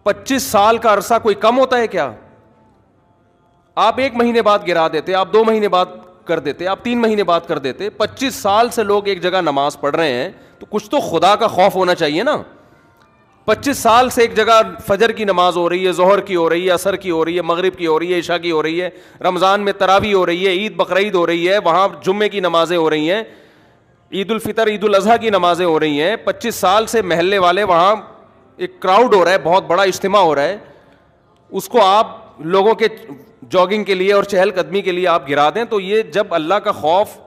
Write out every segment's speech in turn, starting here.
25 سال کا عرصہ کوئی کم ہوتا ہے کیا؟ آپ 1 مہینے بعد گرا دیتے, آپ 2 مہینے بعد کر دیتے, آپ 3 مہینے بعد کر دیتے. 25 سال سے لوگ ایک جگہ نماز پڑھ رہے ہیں تو کچھ تو خدا کا خوف ہونا چاہیے نا. 25 سال سے ایک جگہ فجر کی نماز ہو رہی ہے, ظہر کی ہو رہی ہے, عصر کی ہو رہی ہے, مغرب کی ہو رہی ہے, عشاء کی ہو رہی ہے, رمضان میں تراویح ہو رہی ہے, عید بقرعید ہو رہی ہے, وہاں جمعے کی نمازیں ہو رہی ہیں, عید الفطر عید الاضحیٰ کی نمازیں ہو رہی ہیں. 25 سال سے محلے والے وہاں ایک کراؤڈ ہو رہا ہے, بہت بڑا اجتماع ہو رہا ہے, اس کو آپ لوگوں کے جاگنگ کے لیے اور چہل قدمی کے لیے آپ گرا دیں. تو یہ جب اللہ کا خوف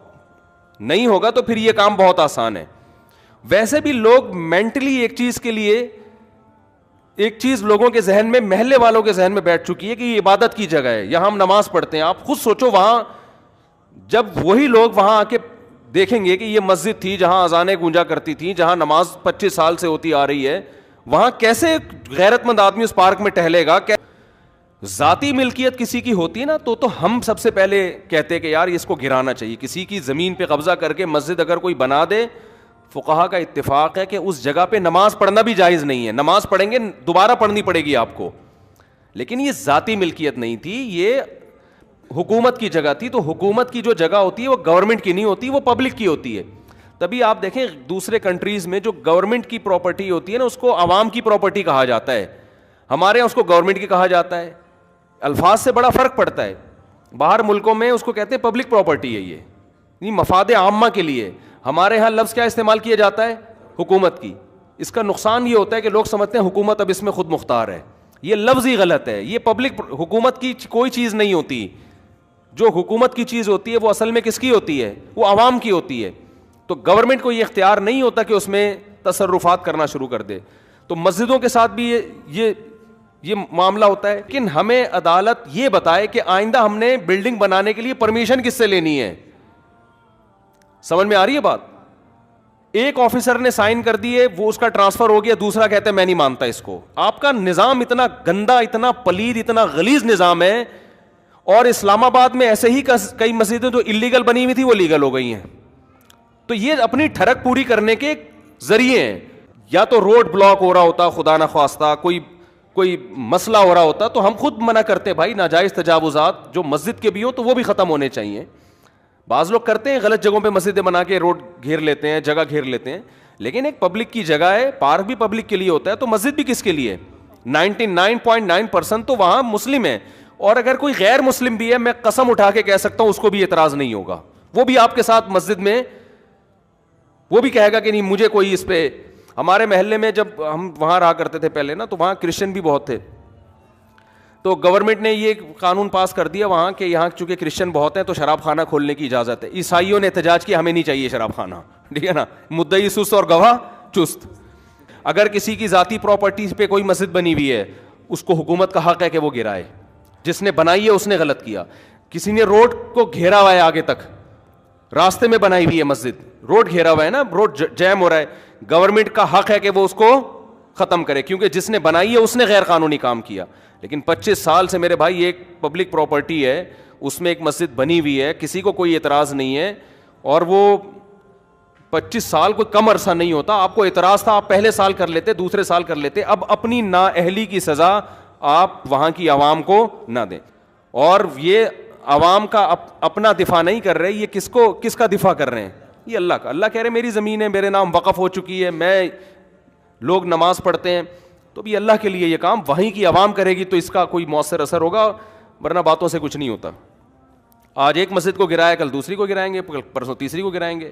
نہیں ہوگا تو پھر یہ کام بہت آسان ہے. ویسے بھی لوگ مینٹلی ایک چیز کے لیے, ایک چیز لوگوں کے ذہن میں, محلے والوں کے ذہن میں بیٹھ چکی ہے کہ یہ عبادت کی جگہ ہے, یہاں ہم نماز پڑھتے ہیں. آپ خود سوچو, وہاں جب وہی لوگ وہاں آ کے دیکھیں گے کہ یہ مسجد تھی جہاں اذانیں گونجا کرتی تھیں, جہاں نماز 25 سال سے ہوتی آ رہی ہے, وہاں کیسے غیرت مند آدمی اس پارک میں ٹہلے گا؟ ذاتی ملکیت کسی کی ہوتی ہے نا تو ہم سب سے پہلے کہتے کہ یار اس کو گرانا چاہیے. کسی کی زمین پہ قبضہ کر کے مسجد اگر کوئی بنا دے, فقہا کا اتفاق ہے کہ اس جگہ پہ نماز پڑھنا بھی جائز نہیں ہے. نماز پڑھیں گے دوبارہ پڑھنی پڑے گی آپ کو, لیکن یہ ذاتی ملکیت نہیں تھی, یہ حکومت کی جگہ تھی. تو حکومت کی جو جگہ ہوتی ہے وہ گورنمنٹ کی نہیں ہوتی, وہ پبلک کی ہوتی ہے. تبھی آپ دیکھیں دوسرے کنٹریز میں جو گورنمنٹ کی پراپرٹی ہوتی ہے نا اس کو عوام کی پراپرٹی کہا جاتا ہے, ہمارے یہاں اس کو گورنمنٹ کی کہا جاتا ہے. الفاظ سے بڑا فرق پڑتا ہے. باہر ملکوں میں اس کو کہتے ہیں پبلک پراپرٹی ہے, یہ مفاد عامہ کے لیے. ہمارے ہاں لفظ کیا استعمال کیا جاتا ہے؟ حکومت کی. اس کا نقصان یہ ہوتا ہے کہ لوگ سمجھتے ہیں حکومت اب اس میں خود مختار ہے. یہ لفظ ہی غلط ہے. یہ پبلک حکومت کی کوئی چیز نہیں ہوتی. جو حکومت کی چیز ہوتی ہے وہ اصل میں کس کی ہوتی ہے؟ وہ عوام کی ہوتی ہے. تو گورنمنٹ کو یہ اختیار نہیں ہوتا کہ اس میں تصرفات کرنا شروع کر دے. تو مسجدوں کے ساتھ بھی یہ معاملہ ہوتا ہے. لیکن ہمیں عدالت یہ بتائے کہ آئندہ ہم نے بلڈنگ بنانے کے لیے پرمیشن کس سے لینی ہے. سمجھ میں آ رہی ہے بات؟ ایک آفیسر نے سائن کر دیے, وہ اس کا ٹرانسفر ہو گیا, دوسرا کہتا ہے میں نہیں مانتا اس کو. آپ کا نظام اتنا گندا, اتنا پلید, اتنا غلیظ نظام ہے. اور اسلام آباد میں ایسے ہی کئی مسجدیں جو اللیگل بنی ہوئی تھی وہ لیگل ہو گئی ہیں. تو یہ اپنی ٹھڑک پوری کرنے کے ذریعے ہیں. یا تو روڈ بلاک ہو رہا ہوتا, خدا نخواستہ کوئی مسئلہ ہو رہا ہوتا, تو ہم خود منع کرتے بھائی ناجائز تجاوزات جو مسجد کے بھی ہوں تو وہ بھی ختم ہونے چاہیے. بعض لوگ کرتے ہیں غلط جگہوں پہ مسجدیں بنا کے روڈ گھیر لیتے ہیں, جگہ گھیر لیتے ہیں, لیکن ایک پبلک کی جگہ ہے, پارک بھی پبلک کے لیے ہوتا ہے, تو مسجد بھی کس کے لیے؟ 99.9% تو وہاں مسلم ہے. اور اگر کوئی غیر مسلم بھی ہے, میں قسم اٹھا کے کہہ سکتا ہوں اس کو بھی اعتراض نہیں ہوگا. وہ بھی آپ کے ساتھ مسجد میں وہ بھی کہے گا کہ نہیں مجھے کوئی اس پہ. ہمارے محلے میں جب ہم وہاں رہا کرتے تھے پہلے نا, تو وہاں کرسچن بھی بہت تھے. تو گورنمنٹ نے یہ قانون پاس کر دیا وہاں کہ یہاں چونکہ کرسچن بہت ہیں تو شراب خانہ کھولنے کی اجازت ہے. عیسائیوں نے احتجاج کیا ہمیں نہیں چاہیے شراب خانہ, ٹھیک ہے نا, مدعی سست اور گواہ چست. اگر کسی کی ذاتی پراپرٹی پہ کوئی مسجد بنی ہوئی ہے, اس کو حکومت کا حق ہے کہ وہ گرائے. جس نے بنائی ہے اس نے غلط کیا. کسی نے روڈ کو گھیرا ہوا ہے, آگے تک راستے میں بنائی ہوئی ہے مسجد, روڈ گھیرا ہوا ہے نا, روڈ جیم ہو رہا ہے, گورنمنٹ کا حق ہے کہ وہ اس کو ختم کرے, کیونکہ جس نے بنائی ہے اس نے غیر قانونی کام کیا. لیکن 25 سال سے میرے بھائی ایک پبلک پراپرٹی ہے, اس میں ایک مسجد بنی ہوئی ہے, کسی کو کوئی اعتراض نہیں ہے. اور وہ 25 سال کوئی کم عرصہ نہیں ہوتا. آپ کو اعتراض تھا, آپ پہلے سال کر لیتے, دوسرے سال کر لیتے. اب اپنی نااہلی کی سزا آپ وہاں کی عوام کو نہ دیں. اور یہ عوام کا اپنا دفاع نہیں کر رہے, یہ کس کا دفاع کر رہے ہیں؟ یہ اللہ کا. اللہ کہہ رہے میری زمین ہے, میرے نام وقف ہو چکی ہے, میں لوگ نماز پڑھتے ہیں, تو بھی اللہ کے لیے یہ کام وہیں کی عوام کرے گی تو اس کا کوئی مؤثر اثر ہوگا, ورنہ باتوں سے کچھ نہیں ہوتا. آج ایک مسجد کو گرایا, کل دوسری کو گرائیں گے, پرسوں تیسری کو گرائیں گے.